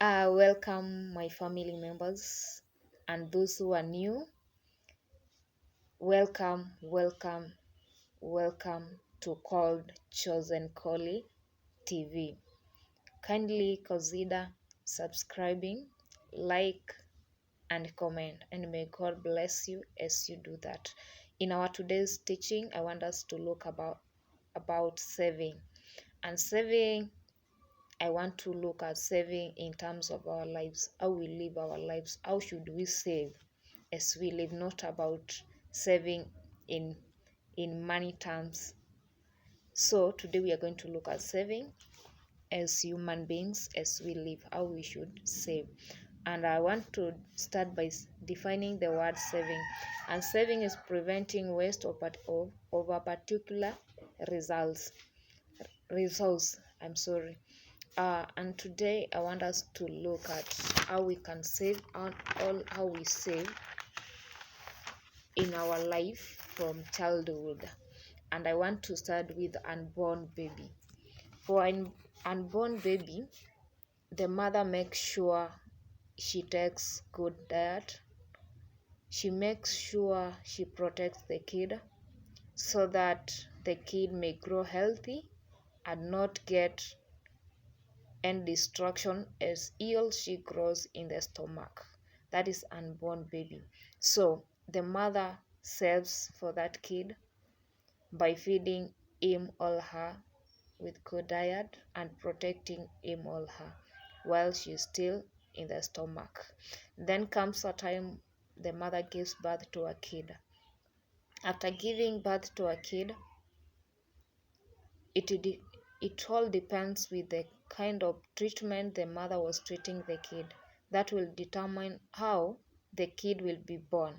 Welcome, my family members, and those who are new. Welcome to Called Chosen Collie TV. Kindly consider subscribing, like, and comment, and may God bless you as you do that. In our today's teaching, I want us to look about saving, and saving I want to look at saving in terms of our lives, how we live our lives, how should we save as we live, not about saving in money terms. So today we are going to look at saving as human beings, as we live, how we should save. And I want to start by defining the word saving. And saving is preventing waste of a particular results resource. And today I want us to look at how we can save how we save in our life from childhood. And I want to start with unborn baby. For an unborn baby, the mother makes sure she takes good diet. She makes sure she protects the kid so that the kid may grow healthy and not get and destruction as he or she grows in the stomach. That is unborn baby. So the mother saves for that kid by feeding him or her with good diet and protecting him or her while she's still in the stomach. Then comes a time the mother gives birth to a kid. After giving birth to a kid, it all depends with the kind of treatment the mother was treating the kid. That will determine how the kid will be born.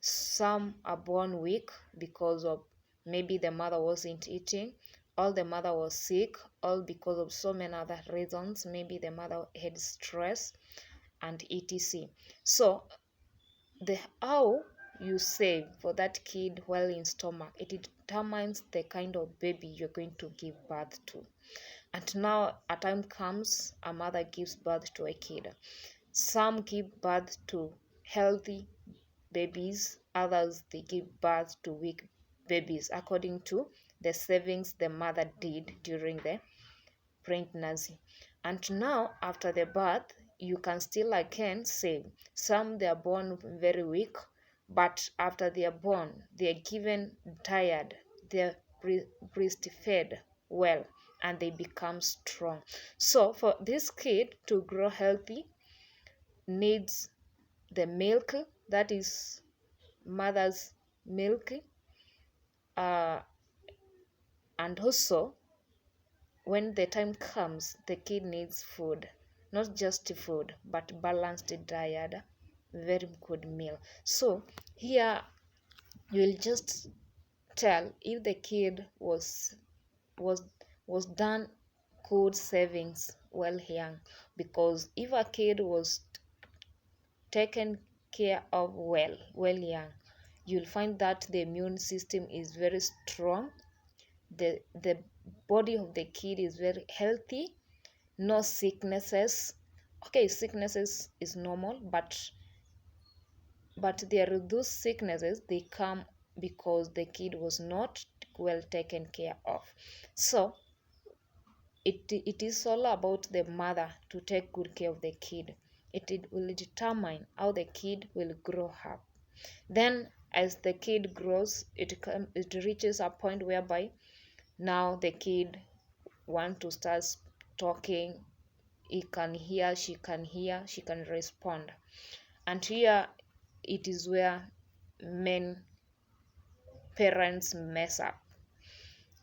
Some are born weak because of maybe the mother wasn't eating, or the mother was sick, all because of so many other reasons. Maybe the mother had stress and etc. So the how you save for that kid while in stomach, it determines the kind of baby you're going to give birth to. And now a time comes, a mother gives birth to a kid. Some give birth to healthy babies, others they give birth to weak babies according to the savings the mother did during the pregnancy. And now after the birth, you can still again save. Some they are born very weak, but after they are born, they are given tired, they are breastfed well, and they become strong. So for this kid to grow healthy, needs the milk, that is mother's milk, uh, and also when the time comes, the kid needs food, not just food, but balanced diet, very good meal. So here you will just tell if the kid was was done good savings while young, because if a kid was taken care of well young, you'll find that the immune system is very strong, the body of the kid is very healthy, no sicknesses. Okay, sicknesses is normal, but there are those sicknesses, they come because the kid was not well taken care of. So it is all about the mother to take good care of the kid. It will determine how the kid will grow up. Then as the kid grows, it reaches a point whereby now the kid want to start talking. He can hear, she can respond. And here it is where men parents mess up.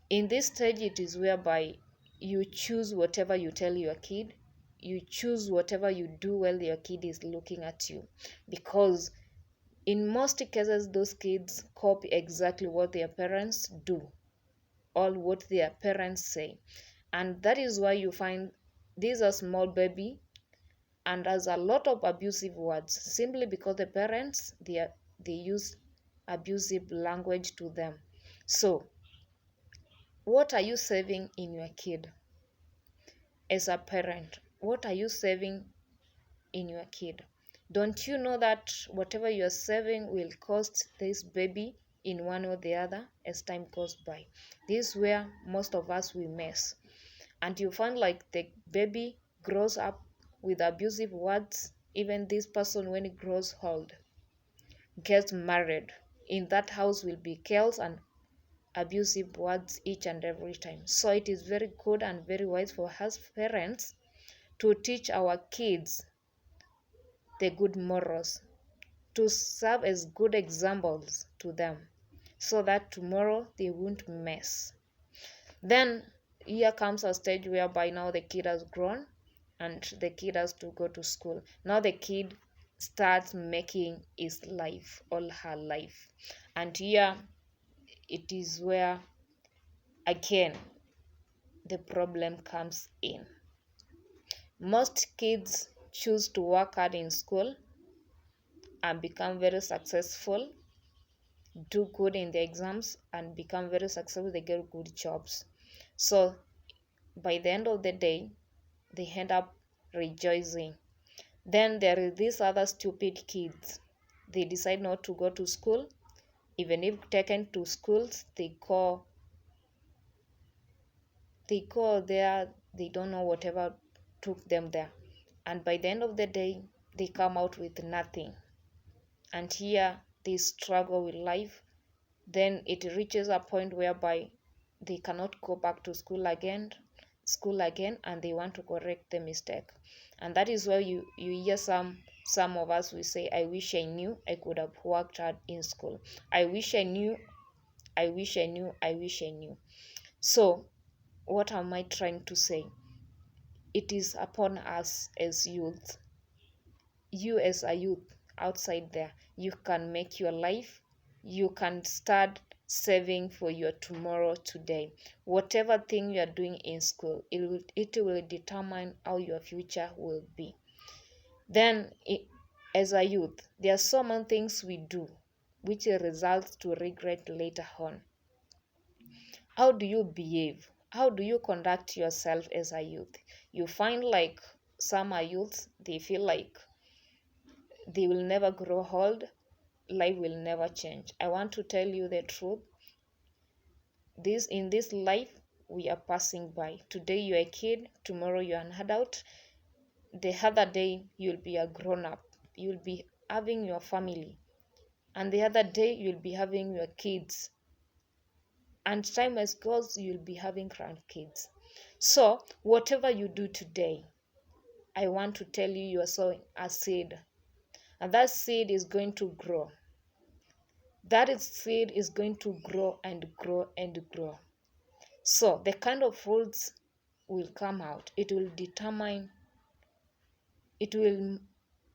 In this stage, it is whereby you choose whatever you tell your kid, you choose whatever you do while your kid is looking at you, because in most cases those kids copy exactly what their parents do or what their parents say. And that is why you find these are small baby and has a lot of abusive words, simply because the parents they use abusive language to them. So what are you saving in your kid? As a parent, what are you saving in your kid? Don't you know that whatever you are saving will cost this baby in one or the other as time goes by? This is where most of us we mess. And you find like the baby grows up with abusive words. Even this person, when he grows old, gets married, in that house will be chaos and abusive words each and every time. So it is very good and very wise for us parents to teach our kids the good morals, to serve as good examples to them, so that tomorrow they won't mess. Then here comes a stage whereby now the kid has grown and the kid has to go to school. Now the kid starts making his life, all her life. And here it is where again the problem comes in. Most kids choose to work hard in school and become very successful, do good in the exams and become very successful, they get good jobs. So by the end of the day, they end up rejoicing. Then there is these other stupid kids. They decide not to go to school. Even if taken to schools, they go there, they don't know whatever took them there. And by the end of the day, they come out with nothing. And here they struggle with life. Then it reaches a point whereby they cannot go back to school again, and they want to correct the mistake. And that is why you hear some of us, we say, I wish I knew I could have worked hard in school. I wish I knew, I wish I knew, I wish I knew. So what am I trying to say? It is upon us as youth. You as a youth outside there, you can make your life. You can start saving for your tomorrow today. Whatever thing you are doing in school, it will determine how your future will be. Then as a youth, there are so many things we do which results to regret later on. How do you behave? How do you conduct yourself as a youth? You find like some are youths, they feel like they will never grow old, life will never change. I want to tell you the truth. In this life we are passing by. Today you're a kid, tomorrow you're an adult, the other day you'll be a grown up, you'll be having your family, and the other day you'll be having your kids, and time as goes you'll be having grandkids. So whatever you do today, I want to tell you, you are sowing a seed, and that seed is going to grow. That seed is going to grow and grow and grow. So the kind of fruits will come out. It will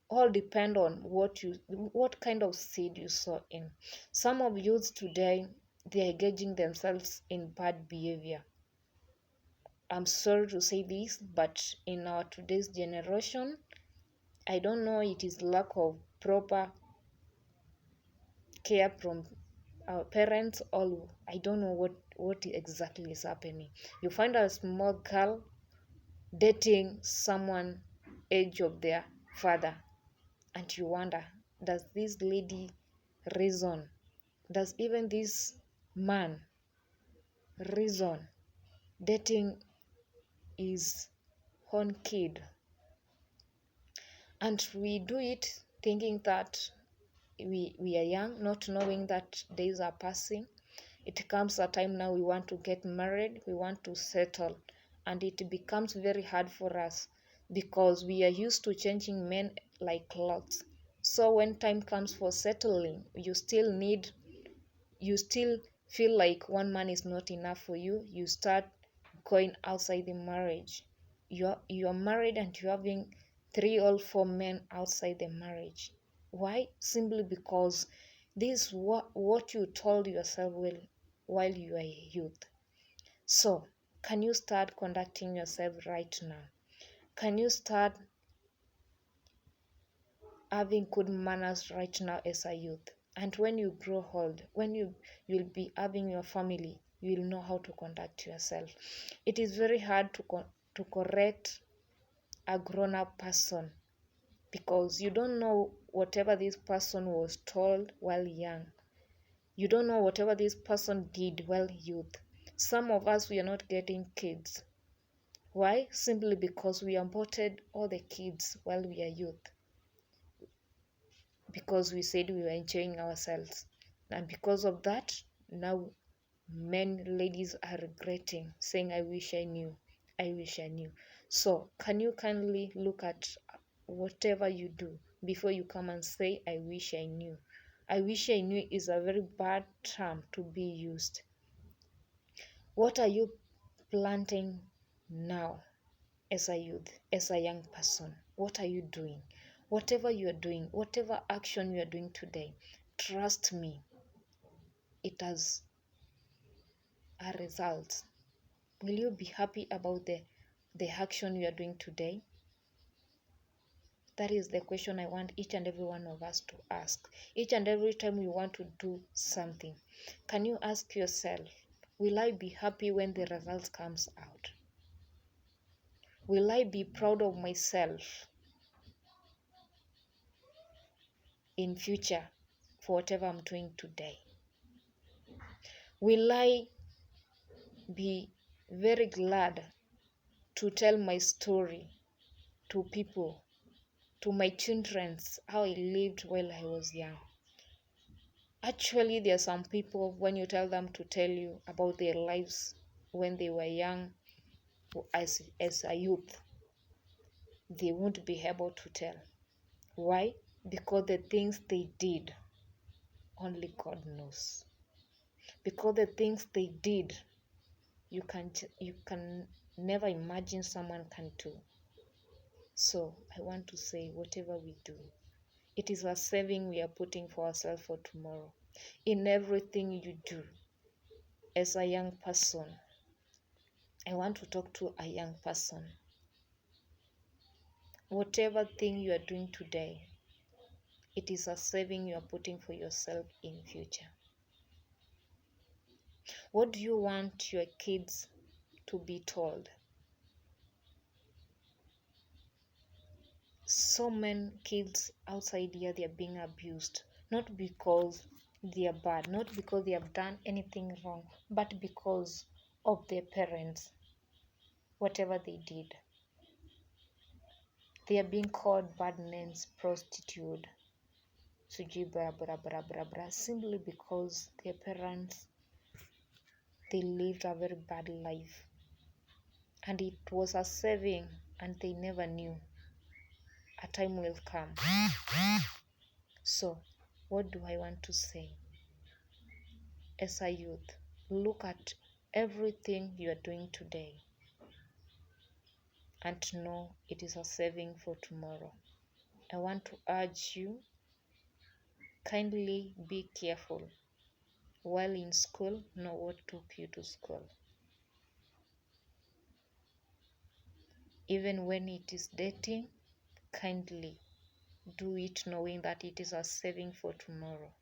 all depend on what kind of seed you sow in. Some of youths today, they are engaging themselves in bad behavior. I'm sorry to say this, but in our today's generation, I don't know, it is lack of proper care from our parents, or I don't know what exactly is happening. You find a small girl dating someone age of their father, and you wonder, does this lady reason? Does even this man reason dating his own kid? And we do it thinking that we are young, not knowing that days are passing. It comes a time now we want to get married, we want to settle, and it becomes very hard for us because we are used to changing men like clothes. So when time comes for settling, you still feel like one man is not enough for you. You start going outside the marriage. You're married and you're having 3 or 4 men outside the marriage. Why? Simply because this is what you told yourself while you are a youth. So can you start conducting yourself right now? Can you start having good manners right now as a youth? And when you grow old, when you'll be having your family, you'll know how to conduct yourself. It is very hard to correct a grown-up person, because you don't know whatever this person was told while young. You don't know whatever this person did while youth. Some of us, we are not getting kids. Why? Simply because we aborted all the kids while we are youth, because we said we were enjoying ourselves. And because of that, now ladies are regretting, saying, I wish I knew, I wish I knew. So can you kindly look at whatever you do before you come and say, I wish I knew? I wish I knew is a very bad term to be used. What are you planting now as a youth, as a young person? What are you doing? Whatever you are doing, whatever action you are doing today, trust me, it has a result. Will you be happy about the action you are doing today? That is the question I want each and every one of us to ask. Each and every time we want to do something, can you ask yourself, will I be happy when the result comes out? Will I be proud of myself in future for whatever I'm doing today? Will I be very glad to tell my story to people, to my children, how I lived while I was young? Actually, there are some people, when you tell them to tell you about their lives when they were young, as a youth, they won't be able to tell. Why? Because the things they did, only God knows. Because the things they did, you can never imagine someone can do. So I want to say, whatever we do, it is a saving we are putting for ourselves for tomorrow. In everything you do, as a young person, I want to talk to a young person. Whatever thing you are doing today, it is a saving you are putting for yourself in future. What do you want your kids to be told? So many kids outside here, they are being abused, not because they are bad, not because they have done anything wrong, but because of their parents, whatever they did. They are being called bad names, prostitute, simply because their parents, they lived a very bad life, and it was a saving, and they never knew a time will come. So what do I want to say? As a youth, look at everything you are doing today and know it is a saving for tomorrow. I want to urge you, kindly be careful. While in school, know what took you to school. Even when it is dating, kindly do it knowing that it is a saving for tomorrow.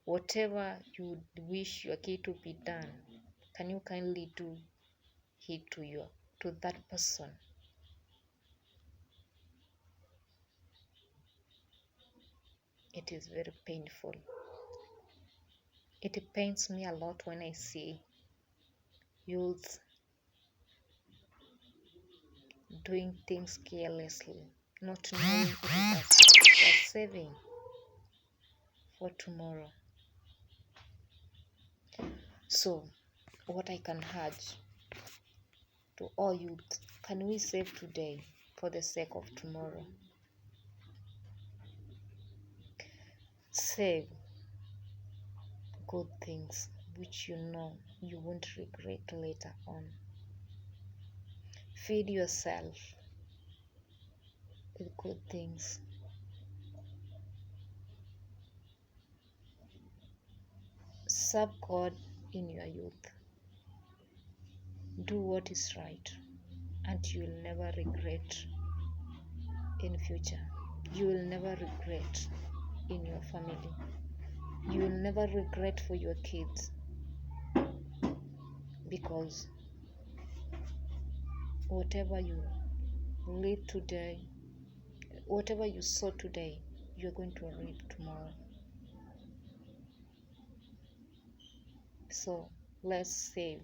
Whatever you wish your kid to be done, can you kindly do it to that person? It is very painful. It pains me a lot when I see youths doing things carelessly, not knowing it is a saving for tomorrow. So, what I can urge to all youth, can we save today for the sake of tomorrow? Save good things which you know you won't regret later on. Feed yourself with good things. Serve God in your youth. Do what is right, and you will never regret in future. You will never regret in your family. You will never regret for your kids, because whatever you read today, whatever you sow today, you're going to reap tomorrow. So let's save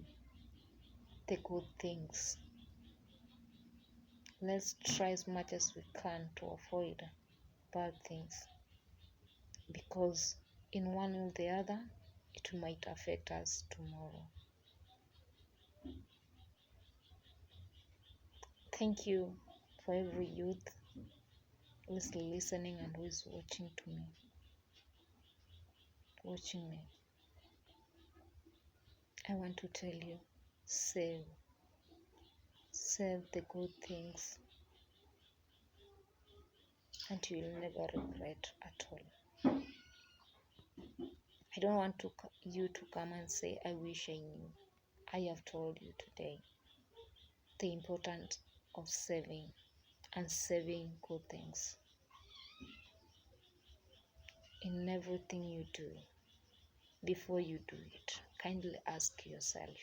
the good things. Let's try as much as we can to avoid bad things, because in one or the other, it might affect us tomorrow. Thank you for every youth who is listening and who is watching me. I want to tell you, save the good things, and you will never regret at all. I don't want you to come and say, I wish I knew. I have told you today the importance of saving and saving good things. In everything you do, before you do it, kindly ask yourself,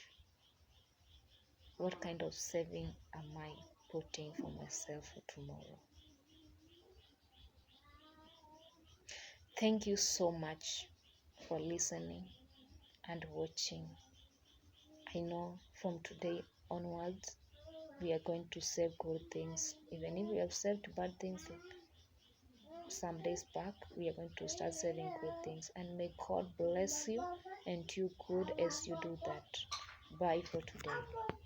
what kind of saving am I putting for myself for tomorrow? Thank you so much for listening and watching. I know from today onwards, we are going to save good things. Even if we have saved bad things some days back, we are going to start saving good things. And may God bless you and do good as you do that. Bye for today.